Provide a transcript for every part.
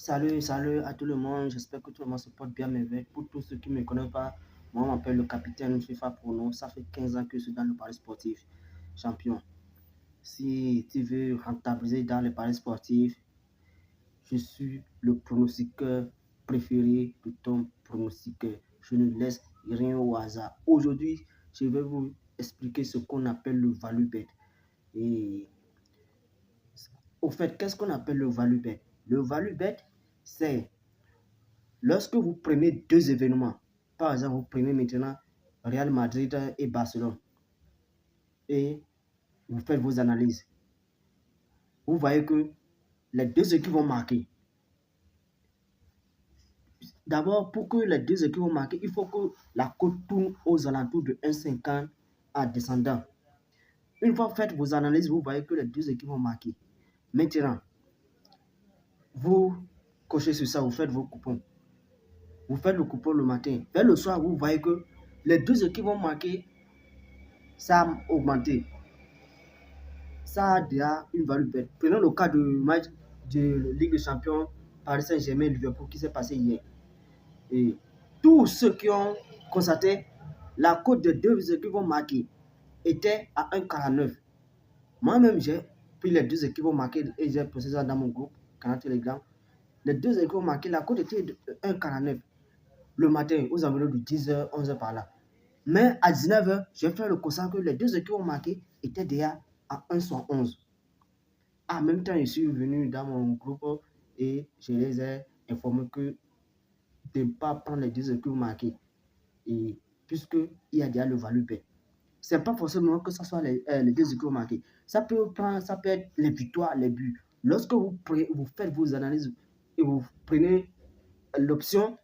Salut à tout le monde. J'espère que tout le monde se porte bien merveille. Pour tous ceux qui ne me connaissent pas, moi, je m'appelle le capitaine FIFA Prono. Ça fait 15 ans que je suis dans le Paris sportif champion. Si tu veux rentabiliser dans le Paris sportif, je suis le pronostiqueur préféré de ton pronostiqueur. Je ne laisse rien au hasard. Aujourd'hui, je vais vous expliquer ce qu'on appelle le value bet. Et au fait, qu'est-ce qu'on appelle le value bet? Le value bet, c'est lorsque vous prenez deux événements, par exemple, vous prenez maintenant Real Madrid et Barcelone, et vous faites vos analyses, vous voyez que les deux équipes vont marquer. D'abord, pour que les deux équipes vont marquer, il faut que la cote tourne aux alentours de 1,50 en descendant. Une fois faites vos analyses, vous voyez que les deux équipes vont marquer. Maintenant, vous cochez sur ça, vous faites vos coupons. Vous faites le coupon le matin. Vers le soir, vous voyez que les deux équipes vont marquer, ça a augmenté. Ça a déjà une valeur bête. Prenons le cas du match de Ligue des Champions Paris Saint-Germain-Liverpool qui s'est passé hier. Et tous ceux qui ont constaté la cote des deux équipes vont marquer était à 1,49. Moi-même, j'ai pris les deux équipes vont marquer et j'ai posté ça dans mon groupe, canal Telegram. Les deux équipes vont marquer, la cote était de 1,49 le matin aux environs de 10h, 11h par là. Mais à 19h, j'ai fait le constat que les deux équipes vont marquer étaient déjà à 1,11. En même temps, je suis venu dans mon groupe et je les ai informés que de ne pas prendre les deux équipes marquées. Et puisqu'il y a déjà le value bet. Ce n'est pas forcément que ce soit les deux équipes marquées. Ça peut être les victoires, les buts. Lorsque vous faites vos analyses et vous prenez l'option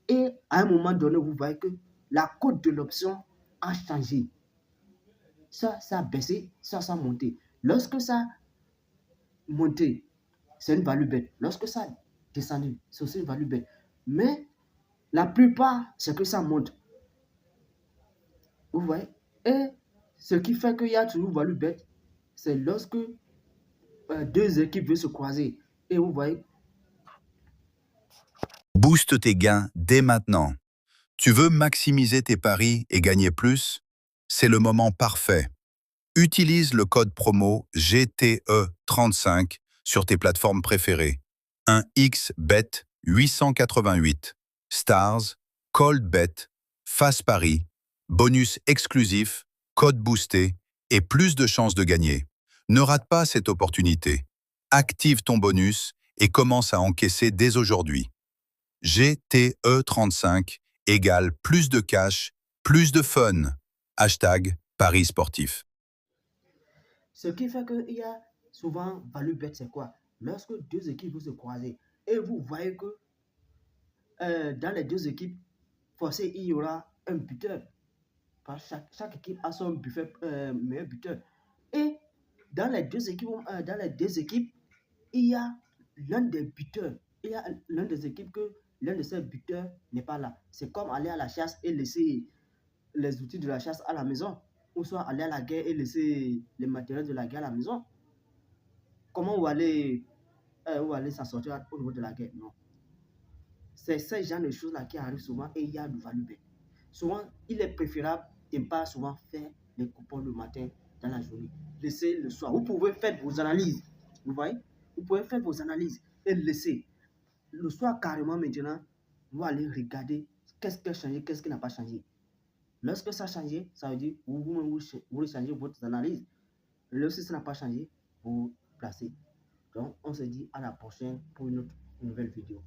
et à un moment donné, vous voyez que la cote de l'option a changé. Ça a baissé, ça a monté. Lorsque ça a monté, c'est une value bête. Lorsque ça a descendu, c'est aussi une value bête. Mais la plupart, c'est que ça monte. Vous voyez? Et ce qui fait qu'il y a toujours une value bête, c'est lorsque deux équipes veulent se croiser. Et vous voyez? Booste tes gains dès maintenant. Tu veux maximiser tes paris et gagner plus? C'est le moment parfait. Utilise le code promo GTE35 sur tes plateformes préférées. Un XBET 888, Stars, ColdBet, Fast Paris, bonus exclusif, code boosté et plus de chances de gagner. Ne rate pas cette opportunité. Active ton bonus et commence à encaisser dès aujourd'hui. GTE35 égale plus de cash, plus de fun. Hashtag Paris Sportif. Ce qui fait qu'il y a souvent value bet, c'est quoi? Lorsque deux équipes vont se croiser et vous voyez que dans les deux équipes, forcément, il y aura un buteur. Chaque équipe a son meilleur buteur. Et dans les deux équipes, il y a l'un des buteurs. Il y a l'un des équipes que l'un de ces buteurs n'est pas là. C'est comme aller à la chasse et laisser les outils de la chasse à la maison. Ou soit aller à la guerre et laisser les matériels de la guerre à la maison. Comment vous allez s'en sortir au niveau de la guerre? Non. C'est ce genre de choses-là qui arrivent souvent et il y a du value bet. Souvent, il est préférable de ne pas souvent faire les coupons le matin dans la journée. Laissez le soir. Vous pouvez faire vos analyses. Vous voyez? Vous pouvez faire vos analyses et laisser. Le soir, carrément, maintenant, vous allez regarder qu'est-ce qui a changé, qu'est-ce qui n'a pas changé. Lorsque ça a changé, ça veut dire vous changez votre analyse. Lorsque ça n'a pas changé, vous placez. Donc, on se dit à la prochaine pour une autre nouvelle vidéo.